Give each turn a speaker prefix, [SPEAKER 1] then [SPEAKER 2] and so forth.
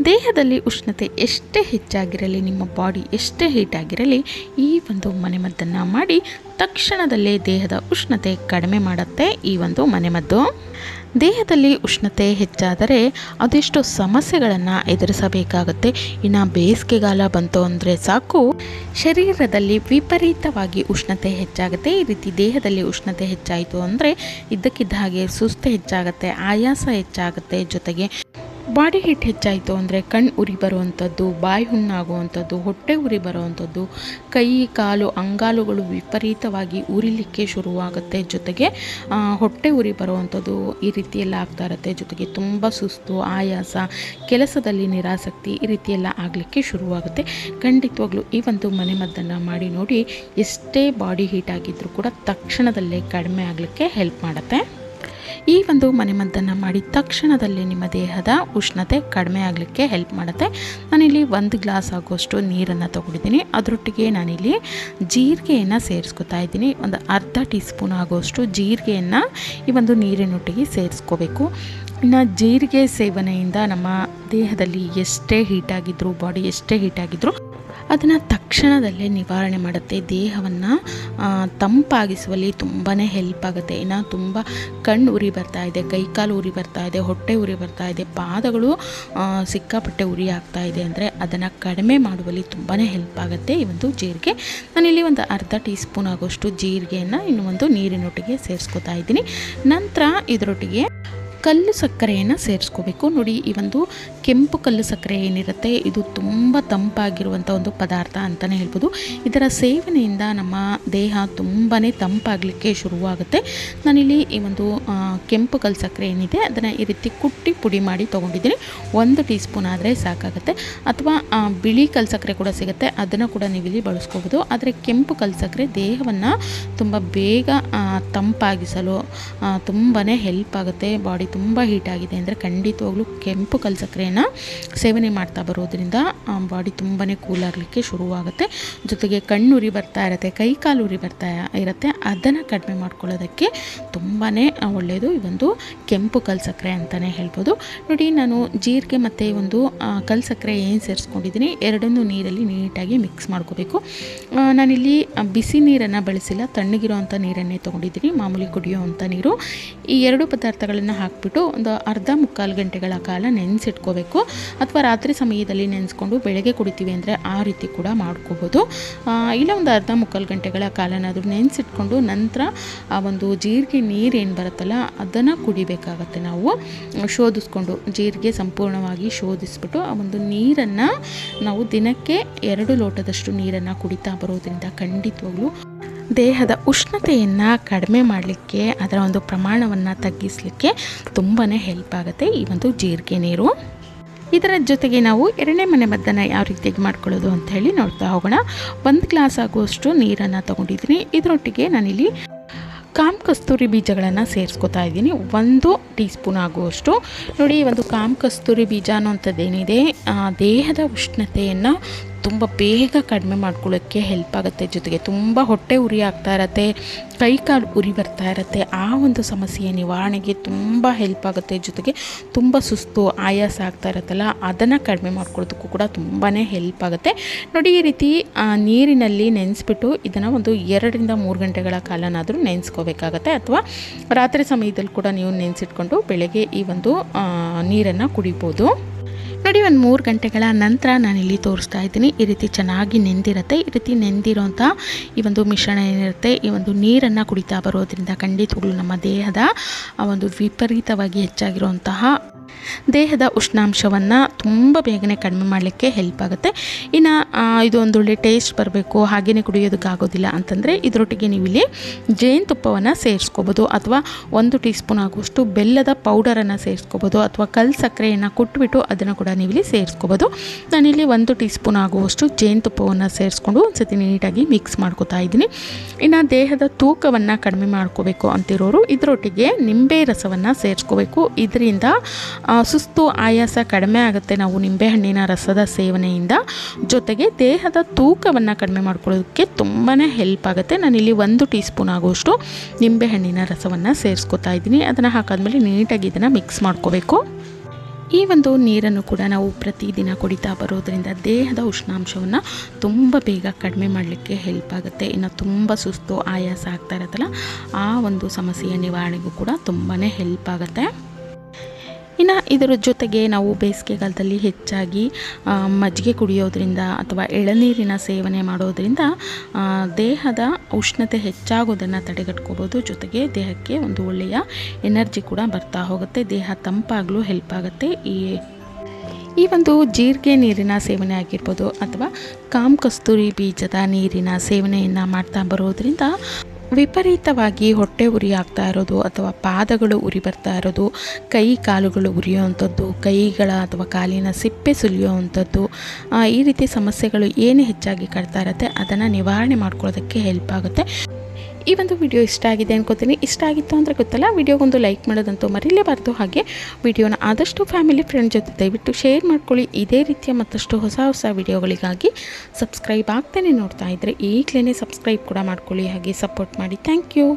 [SPEAKER 1] ದೇಹದಲ್ಲಿ ಉಷ್ಣತೆ ಎಷ್ಟೇ ಹೆಚ್ಚಾಗಿರಲಿ, ನಿಮ್ಮ ಬಾಡಿ ಎಷ್ಟೇ ಹೀಟ್ ಆಗಿರಲಿ, ಈ ಒಂದು ಮನೆಮದ್ದನ್ನು ಮಾಡಿ ತಕ್ಷಣದಲ್ಲೇ ದೇಹದ ಉಷ್ಣತೆ ಕಡಿಮೆ ಮಾಡುತ್ತೆ ಈ ಒಂದು ಮನೆಮದ್ದು. ದೇಹದಲ್ಲಿ ಉಷ್ಣತೆ ಹೆಚ್ಚಾದರೆ ಅದೆಷ್ಟೋ ಸಮಸ್ಯೆಗಳನ್ನು ಎದುರಿಸಬೇಕಾಗುತ್ತೆ. ಇನ್ನು ಬೇಸಿಗೆಗಾಲ ಬಂತು ಅಂದರೆ ಸಾಕು, ಶರೀರದಲ್ಲಿ ವಿಪರೀತವಾಗಿ ಉಷ್ಣತೆ ಹೆಚ್ಚಾಗುತ್ತೆ. ಈ ರೀತಿ ದೇಹದಲ್ಲಿ ಉಷ್ಣತೆ ಹೆಚ್ಚಾಯಿತು ಅಂದರೆ ಇದ್ದಕ್ಕಿದ್ದ ಹಾಗೆ ಸುಸ್ತು ಹೆಚ್ಚಾಗುತ್ತೆ, ಆಯಾಸ ಹೆಚ್ಚಾಗುತ್ತೆ. ಜೊತೆಗೆ ಬಾಡಿ ಹೀಟ್ ಹೆಚ್ಚಾಯಿತು ಅಂದರೆ ಕಣ್ಣು ಉರಿ ಬರುವಂಥದ್ದು, ಬಾಯಿ ಹುಣ್ಣಾಗುವಂಥದ್ದು, ಹೊಟ್ಟೆ ಉರಿ ಬರುವಂಥದ್ದು, ಕೈ ಕಾಲು ಅಂಗಾಲುಗಳು ವಿಪರೀತವಾಗಿ ಉರಿಲಿಕ್ಕೆ ಶುರುವಾಗುತ್ತೆ. ಜೊತೆಗೆ ಹೊಟ್ಟೆ ಉರಿ ಬರುವಂಥದ್ದು ಈ ರೀತಿಯೆಲ್ಲ ಆಗ್ತಾ ಇರುತ್ತೆ. ಜೊತೆಗೆ ತುಂಬ ಸುಸ್ತು, ಆಯಾಸ, ಕೆಲಸದಲ್ಲಿ ನಿರಾಸಕ್ತಿ ಈ ರೀತಿಯೆಲ್ಲ ಆಗಲಿಕ್ಕೆ ಶುರುವಾಗುತ್ತೆ. ಖಂಡಿತವಾಗ್ಲೂ ಈ ಒಂದು ಮನೆಮದ್ದನ್ನು ಮಾಡಿ ನೋಡಿ, ಎಷ್ಟೇ ಬಾಡಿ ಹೀಟ್ ಆಗಿದ್ದರೂ ಕೂಡ ತಕ್ಷಣದಲ್ಲೇ ಕಡಿಮೆ ಆಗಲಿಕ್ಕೆ ಹೆಲ್ಪ್ ಮಾಡುತ್ತೆ. ಈ ಒಂದು ಮನೆಮದ್ದನ್ನು ಮಾಡಿ ತಕ್ಷಣದಲ್ಲಿ ನಿಮ್ಮ ದೇಹದ ಉಷ್ಣತೆ ಕಡಿಮೆ ಆಗಲಿಕ್ಕೆ ಹೆಲ್ಪ್ ಮಾಡುತ್ತೆ. ನಾನಿಲ್ಲಿ 1 ಗ್ಲಾಸ್ ಆಗುವಷ್ಟು ನೀರನ್ನು ತೊಗೊಂಡಿದ್ದೀನಿ. ಅದರೊಟ್ಟಿಗೆ ನಾನಿಲ್ಲಿ ಜೀರಿಗೆಯನ್ನು ಸೇರಿಸ್ಕೊತಾ ಇದ್ದೀನಿ. ಒಂದು ಅರ್ಧ ಟೀ ಸ್ಪೂನ್ ಆಗುವಷ್ಟು ಜೀರಿಗೆಯನ್ನು ಈ ಒಂದು ನೀರಿನೊಟ್ಟಿಗೆ ಸೇರಿಸ್ಕೋಬೇಕು. ಇನ್ನು ಜೀರಿಗೆ ಸೇವನೆಯಿಂದ ನಮ್ಮ ದೇಹದಲ್ಲಿ ಎಷ್ಟೇ ಹೀಟಾಗಿದ್ದರೂ, ಬಾಡಿ ಎಷ್ಟೇ ಹೀಟಾಗಿದ್ದರೂ ಅದನ್ನು ತಕ್ಷಣದಲ್ಲೇ ನಿವಾರಣೆ ಮಾಡುತ್ತೆ. ದೇಹವನ್ನು ತಂಪಾಗಿಸುವಲ್ಲಿ ತುಂಬಾ ಹೆಲ್ಪ್ ಆಗುತ್ತೆ. ಇನ್ನು ತುಂಬ ಕಣ್ಣು ಉರಿ ಬರ್ತಾ ಇದೆ, ಕೈಕಾಲು ಉರಿ ಬರ್ತಾ ಇದೆ, ಹೊಟ್ಟೆ ಉರಿ ಬರ್ತಾ ಇದೆ, ಪಾದಗಳು ಸಿಕ್ಕಾಪಟ್ಟೆ ಉರಿ ಆಗ್ತಾ ಇದೆ ಅಂದರೆ ಅದನ್ನು ಕಡಿಮೆ ಮಾಡುವಲ್ಲಿ ತುಂಬಾ ಹೆಲ್ಪ್ ಆಗುತ್ತೆ ಈ ಒಂದು ಜೀರಿಗೆ. ನಾನಿಲ್ಲಿ ಒಂದು ಅರ್ಧ ಟೀ ಸ್ಪೂನ್ ಆಗೋಷ್ಟು ಜೀರಿಗೆಯನ್ನು ಇನ್ನು ಒಂದು ನೀರಿನೊಟ್ಟಿಗೆ ಸೇರಿಸ್ಕೊತಾ ಇದ್ದೀನಿ. ನಂತರ ಇದರೊಟ್ಟಿಗೆ ಕಲ್ಲು ಸಕ್ಕರೆಯನ್ನು ಸೇರಿಸ್ಕೋಬೇಕು. ನೋಡಿ, ಈ ಒಂದು ಕೆಂಪು ಕಲ್ಲು ಸಕ್ಕರೆ ಏನಿರುತ್ತೆ ಇದು ತುಂಬ ತಂಪಾಗಿರುವಂಥ ಒಂದು ಪದಾರ್ಥ ಅಂತಲೇ ಹೇಳ್ಬೋದು. ಇದರ ಸೇವನೆಯಿಂದ ನಮ್ಮ ದೇಹ ತುಂಬಾ ತಂಪಾಗಲಿಕ್ಕೆ ಶುರುವಾಗುತ್ತೆ. ನಾನಿಲ್ಲಿ ಈ ಒಂದು ಕೆಂಪು ಕಲ್ಲು ಸಕ್ಕರೆ ಏನಿದೆ ಅದನ್ನು ಈ ರೀತಿ ಕುಟ್ಟಿ ಪುಡಿ ಮಾಡಿ ತೊಗೊಂಡಿದ್ದೀನಿ. 1 ಟೀ ಸ್ಪೂನ್ ಆದರೆ ಸಾಕಾಗುತ್ತೆ. ಅಥವಾ ಬಿಳಿ ಕಲ್ಲು ಸಕ್ಕರೆ ಕೂಡ ಸಿಗುತ್ತೆ, ಅದನ್ನು ಕೂಡ ನೀವಿಲ್ಲಿ ಬಳಸ್ಕೋಬೋದು. ಆದರೆ ಕೆಂಪು ಕಲ್ಲು ಸಕ್ಕರೆ ದೇಹವನ್ನು ತುಂಬ ಬೇಗ ತಂಪಾಗಿಸಲು ತುಂಬಾ ಹೆಲ್ಪ್ ಆಗುತ್ತೆ. ಬಾಡಿ ತುಂಬ ಹೀಟ್ ಆಗಿದೆ ಅಂದರೆ ಖಂಡಿತವಾಗ್ಲೂ ಕೆಂಪು ಕಲ್ಲು ಸಕ್ಕರೆಯನ್ನು ಸೇವನೆ ಮಾಡ್ತಾ ಬರೋದ್ರಿಂದ ಬಾಡಿ ತುಂಬಾ ಕೂಲ್ ಆಗಲಿಕ್ಕೆ ಶುರುವಾಗುತ್ತೆ. ಜೊತೆಗೆ ಕಣ್ಣು ಉರಿ ಬರ್ತಾ ಇರುತ್ತೆ, ಕೈ ಕಾಲು ಉರಿ ಬರ್ತಾ ಇರುತ್ತೆ, ಅದನ್ನು ಕಡಿಮೆ ಮಾಡ್ಕೊಳ್ಳೋದಕ್ಕೆ ತುಂಬಾ ಒಳ್ಳೆಯದು ಈ ಒಂದು ಕೆಂಪು ಕಲ್ಲು ಸಕ್ಕರೆ ಅಂತಲೇ ಹೇಳ್ಬೋದು. ನೋಡಿ, ನಾನು ಜೀರಿಗೆ ಮತ್ತು ಒಂದು ಕಲ್ಲು ಸಕ್ಕರೆ ಏನು ಸೇರಿಸ್ಕೊಂಡಿದ್ದೀನಿ ಎರಡನ್ನೂ ನೀರಲ್ಲಿ ನೀಟಾಗಿ ಮಿಕ್ಸ್ ಮಾಡ್ಕೋಬೇಕು. ನಾನಿಲ್ಲಿ ಬಿಸಿ ನೀರನ್ನು ಬಳಸಿಲ್ಲ, ತಣ್ಣಗಿರೋವಂಥ ನೀರನ್ನೇ ತೊಗೊಂಡಿದ್ದೀನಿ, ಮಾಮೂಲಿ ಕುಡಿಯೋವಂಥ ನೀರು. ಈ 2 ಪದಾರ್ಥಗಳನ್ನು ಹಾಕಿಬಿಟ್ಟು ಒಂದು ಅರ್ಧ ಮುಕ್ಕಾಲು ಗಂಟೆಗಳ ಕಾಲ ನೆನೆಸಿಟ್ಕೋಬೇಕು. ಅಥವಾ ರಾತ್ರಿ ಸಮಯದಲ್ಲಿ ನೆನೆಸ್ಕೊಂಡು ಬೆಳಗ್ಗೆ ಕುಡಿತೀವಿ ಅಂದರೆ ಆ ರೀತಿ ಕೂಡ ಮಾಡ್ಕೋಬೋದು. ಇಲ್ಲ ಒಂದು ಅರ್ಧ ಮುಕ್ಕಾಲು ಗಂಟೆಗಳ ಕಾಲನಾದರೂ ನೆನೆಸಿಟ್ಕೊಂಡು ನಂತರ ಆ ಒಂದು ಜೀರಿಗೆ ನೀರು ಏನು ಬರುತ್ತಲ್ಲ ಅದನ್ನು ಕುಡಿಬೇಕಾಗತ್ತೆ. ನಾವು ಶೋಧಿಸ್ಕೊಂಡು ಜೀರಿಗೆ ಸಂಪೂರ್ಣವಾಗಿ ಶೋಧಿಸ್ಬಿಟ್ಟು ಆ ಒಂದು ನೀರನ್ನು ನಾವು ದಿನಕ್ಕೆ 2 ಲೋಟದಷ್ಟು ನೀರನ್ನು ಕುಡಿತಾ ಬರೋದ್ರಿಂದ ಖಂಡಿತವಾಗ್ಲೂ ದೇಹದ ಉಷ್ಣತೆಯನ್ನು ಕಡಿಮೆ ಮಾಡಲಿಕ್ಕೆ, ಅದರ ಒಂದು ಪ್ರಮಾಣವನ್ನು ತಗ್ಗಿಸಲಿಕ್ಕೆ ತುಂಬಾ ಹೆಲ್ಪ್ ಆಗುತ್ತೆ ಈ ಒಂದು ಜೀರಿಗೆ ನೀರು. ಇದರ ಜೊತೆಗೆ ನಾವು 2ನೇ ಮನೆಮದ್ದನ್ನು ಯಾವ ರೀತಿಯಾಗಿ ಮಾಡ್ಕೊಳ್ಳೋದು ಅಂತ ಹೇಳಿ ನೋಡ್ತಾ ಹೋಗೋಣ. 1 ಗ್ಲಾಸ್ ಆಗುವಷ್ಟು ನೀರನ್ನು ತೊಗೊಂಡಿದ್ದೀನಿ. ಇದರೊಟ್ಟಿಗೆ ನಾನಿಲ್ಲಿ ಕಾಮಕಸ್ತೂರಿ ಬೀಜಗಳನ್ನು ಸೇರಿಸ್ಕೊತಾ ಇದ್ದೀನಿ, 1 ಟೀ ಸ್ಪೂನ್ ಆಗುವಷ್ಟು. ನೋಡಿ, ಒಂದು ಕಾಮಕಸ್ತೂರಿ ಬೀಜ ಅನ್ನೋಂಥದ್ದೇನಿದೆ ದೇಹದ ಉಷ್ಣತೆಯನ್ನು ತುಂಬ ಬೇಗ ಕಡಿಮೆ ಮಾಡ್ಕೊಳ್ಳೋಕ್ಕೆ ಹೆಲ್ಪ್ ಆಗುತ್ತೆ. ಜೊತೆಗೆ ತುಂಬ ಹೊಟ್ಟೆ ಉರಿ ಆಗ್ತಾ ಇರುತ್ತೆ, ಕೈ ಕಾಲು ಉರಿ ಬರ್ತಾ ಇರುತ್ತೆ, ಆ ಒಂದು ಸಮಸ್ಯೆಯ ನಿವಾರಣೆಗೆ ತುಂಬ ಹೆಲ್ಪ್ ಆಗುತ್ತೆ. ಜೊತೆಗೆ ತುಂಬ ಸುಸ್ತು ಆಯಾಸ ಆಗ್ತಾ ಇರುತ್ತಲ್ಲ ಅದನ್ನು ಕಡಿಮೆ ಮಾಡ್ಕೊಳ್ಳೋದಕ್ಕೂ ಕೂಡ ತುಂಬಾ ಹೆಲ್ಪ್ ಆಗುತ್ತೆ. ನೋಡಿ, ಈ ರೀತಿ ನೀರಿನಲ್ಲಿ ನೆನೆಸ್ಬಿಟ್ಟು ಇದನ್ನು ಒಂದು 2 ರಿಂದ 3 ಗಂಟೆಗಳ ಕಾಲನಾದರೂ ನೆನೆಸ್ಕೋಬೇಕಾಗತ್ತೆ. ಅಥವಾ ರಾತ್ರಿ ಸಮಯದಲ್ಲಿ ಕೂಡ ನೀವು ನೆನೆಸಿಟ್ಕೊಂಡು ಬೆಳಗ್ಗೆ ಈ ಒಂದು ನೀರನ್ನು ಕುಡಿಬೋದು. ನೋಡಿ, ಒಂದು 3 ಗಂಟೆಗಳ ನಂತರ ನಾನಿಲ್ಲಿ ತೋರಿಸ್ತಾ ಇದ್ದೀನಿ. ಈ ರೀತಿ ಚೆನ್ನಾಗಿ ನೆಂದಿರುತ್ತೆ. ಈ ರೀತಿ ನೆಂದಿರೋಂಥ ಈ ಒಂದು ಮಿಶ್ರಣ ಏನಿರುತ್ತೆ ಈ ಒಂದು ನೀರನ್ನು ಕುಡಿತಾ ಬರೋದ್ರಿಂದ ಖಂಡಿತವಾಗ್ಲೂ ನಮ್ಮ ದೇಹದ ಆ ಒಂದು ವಿಪರೀತವಾಗಿ ಹೆಚ್ಚಾಗಿರುವಂತಹ ದೇಹದ ಉಷ್ಣಾಂಶವನ್ನು ತುಂಬ ಬೇಗನೆ ಕಡಿಮೆ ಮಾಡಲಿಕ್ಕೆ ಹೆಲ್ಪ್ ಆಗುತ್ತೆ. ಇನ್ನು ಇದು ಒಂದೊಳ್ಳೆ ಟೇಸ್ಟ್ ಬರಬೇಕು, ಹಾಗೆಯೇ ಕುಡಿಯೋದಕ್ಕಾಗೋದಿಲ್ಲ ಅಂತಂದರೆ ಇದರೊಟ್ಟಿಗೆ ನೀವಿಲ್ಲಿ ಜೇನುತುಪ್ಪವನ್ನು ಸೇರಿಸ್ಕೋಬೋದು. ಅಥವಾ 1 ಟೀ ಸ್ಪೂನ್ ಆಗುವಷ್ಟು ಬೆಲ್ಲದ ಪೌಡರನ್ನು ಸೇರಿಸ್ಕೋಬೋದು. ಅಥವಾ ಕಲ್ಲು ಸಕ್ಕರೆಯನ್ನು ಕುಟ್ಬಿಟ್ಟು ಅದನ್ನು ಕೂಡ ನೀವಿಲ್ಲಿ ಸೇರಿಸ್ಕೋಬೋದು. ನಾನಿಲ್ಲಿ 1 ಟೀ ಸ್ಪೂನ್ ಆಗುವಷ್ಟು ಜೇನುತುಪ್ಪವನ್ನು ಸೇರಿಸ್ಕೊಂಡು ಒಂದ್ಸತಿ ನೀಟಾಗಿ ಮಿಕ್ಸ್ ಮಾಡ್ಕೋತಾ ಇದ್ದೀನಿ. ಇನ್ನು ದೇಹದ ತೂಕವನ್ನು ಕಡಿಮೆ ಮಾಡ್ಕೋಬೇಕು ಅಂತಿರೋರು ಇದರೊಟ್ಟಿಗೆ ನಿಂಬೆ ರಸವನ್ನು ಸೇರಿಸ್ಕೋಬೇಕು. ಇದರಿಂದ ಸುಸ್ತು ಆಯಾಸ ಕಡಿಮೆ ಆಗುತ್ತೆ ನಾವು ನಿಂಬೆಹಣ್ಣಿನ ರಸದ ಸೇವನೆಯಿಂದ. ಜೊತೆಗೆ ದೇಹದ ತೂಕವನ್ನು ಕಡಿಮೆ ಮಾಡ್ಕೊಳ್ಳೋದಕ್ಕೆ ತುಂಬಾ ಹೆಲ್ಪ್ ಆಗುತ್ತೆ. ನಾನಿಲ್ಲಿ 1 ಟೀ ಸ್ಪೂನ್ ಆಗುವಷ್ಟು ನಿಂಬೆಹಣ್ಣಿನ ರಸವನ್ನು ಸೇರಿಸ್ಕೊತಾ ಇದ್ದೀನಿ. ಅದನ್ನು ಹಾಕಾದ್ಮೇಲೆ ನೀಟಾಗಿ ಇದನ್ನು ಮಿಕ್ಸ್ ಮಾಡ್ಕೋಬೇಕು. ಈ ಒಂದು ನೀರನ್ನು ಕೂಡ ನಾವು ಪ್ರತಿದಿನ ಕುಡಿತಾ ಬರೋದರಿಂದ ದೇಹದ ಉಷ್ಣಾಂಶವನ್ನು ತುಂಬ ಬೇಗ ಕಡಿಮೆ ಮಾಡಲಿಕ್ಕೆ ಹೆಲ್ಪ್ ಆಗುತ್ತೆ. ಇನ್ನು ತುಂಬ ಸುಸ್ತು ಆಯಾಸ ಆಗ್ತಾ ಇರುತ್ತಲ್ಲ, ಆ ಒಂದು ಸಮಸ್ಯೆಯ ನಿವಾರಣೆಗೂ ಕೂಡ ತುಂಬಾ ಹೆಲ್ಪ್ ಆಗುತ್ತೆ. ಇನ್ನು ಇದರ ಜೊತೆಗೆ ನಾವು ಬೇಸಿಗೆಗಾಲದಲ್ಲಿ ಹೆಚ್ಚಾಗಿ ಮಜ್ಜಿಗೆ ಕುಡಿಯೋದ್ರಿಂದ ಅಥವಾ ಎಳನೀರಿನ ಸೇವನೆ ಮಾಡೋದರಿಂದ ದೇಹದ ಉಷ್ಣತೆ ಹೆಚ್ಚಾಗೋದನ್ನು ತಡೆಗಟ್ಕೋಬೋದು. ಜೊತೆಗೆ ದೇಹಕ್ಕೆ ಒಂದು ಒಳ್ಳೆಯ ಎನರ್ಜಿ ಕೂಡ ಬರ್ತಾ ಹೋಗುತ್ತೆ, ದೇಹ ತಂಪಾಗಲು ಹೆಲ್ಪ್ ಆಗುತ್ತೆ. ಈ ಒಂದು ಜೀರಿಗೆ ನೀರಿನ ಸೇವನೆ ಆಗಿರ್ಬೋದು ಅಥವಾ ಕಾಮಕಸ್ತೂರಿ ಬೀಜದ ನೀರಿನ ಸೇವನೆಯನ್ನು ಮಾಡ್ತಾ ಬರೋದ್ರಿಂದ ವಿಪರೀತವಾಗಿ ಹೊಟ್ಟೆ ಉರಿ ಆಗ್ತಾ ಇರೋದು ಅಥವಾ ಪಾದಗಳು ಉರಿ ಬರ್ತಾ ಇರೋದು, ಕೈ ಕಾಲುಗಳು ಉರಿಯುವಂಥದ್ದು, ಕೈಗಳ ಅಥವಾ ಕಾಲಿನ ಸಿಪ್ಪೆ ಸುಲಿಯುವಂಥದ್ದು, ಈ ರೀತಿ ಸಮಸ್ಯೆಗಳು ಏನು ಹೆಚ್ಚಾಗಿ ಕಾಡ್ತಾ ಇರುತ್ತೆ ಅದನ್ನು ನಿವಾರಣೆ ಮಾಡ್ಕೊಳ್ಳೋದಕ್ಕೆ ಹೆಲ್ಪ್ ಆಗುತ್ತೆ. ಈ ಒಂದು ವಿಡಿಯೋ ಇಷ್ಟ ಆಗಿದೆ ಅನ್ಕೋತೀನಿ. ಇಷ್ಟ ಆಗಿತ್ತು ಅಂದರೆ ಗೊತ್ತಲ್ಲ, ವಿಡಿಯೋಗೊಂದು ಲೈಕ್ ಮಾಡೋದಂತೂ ಮರೀಲೇಬಾರ್ದು. ಹಾಗೆ ವಿಡಿಯೋನ ಆದಷ್ಟು ಫ್ಯಾಮಿಲಿ ಫ್ರೆಂಡ್ ಜೊತೆ ದಯವಿಟ್ಟು ಶೇರ್ ಮಾಡ್ಕೊಳ್ಳಿ. ಇದೇ ರೀತಿಯ ಮತ್ತಷ್ಟು ಹೊಸ ವಿಡಿಯೋಗಳಿಗಾಗಿ ಸಬ್ಸ್ಕ್ರೈಬ್ ಆಗ್ತಾನೆ ನೋಡ್ತಾ ಇದ್ದರೆ ಈಗಲೇ ಸಬ್ಸ್ಕ್ರೈಬ್ ಕೂಡ ಮಾಡ್ಕೊಳ್ಳಿ, ಹಾಗೆ ಸಪೋರ್ಟ್ ಮಾಡಿ. Thank you.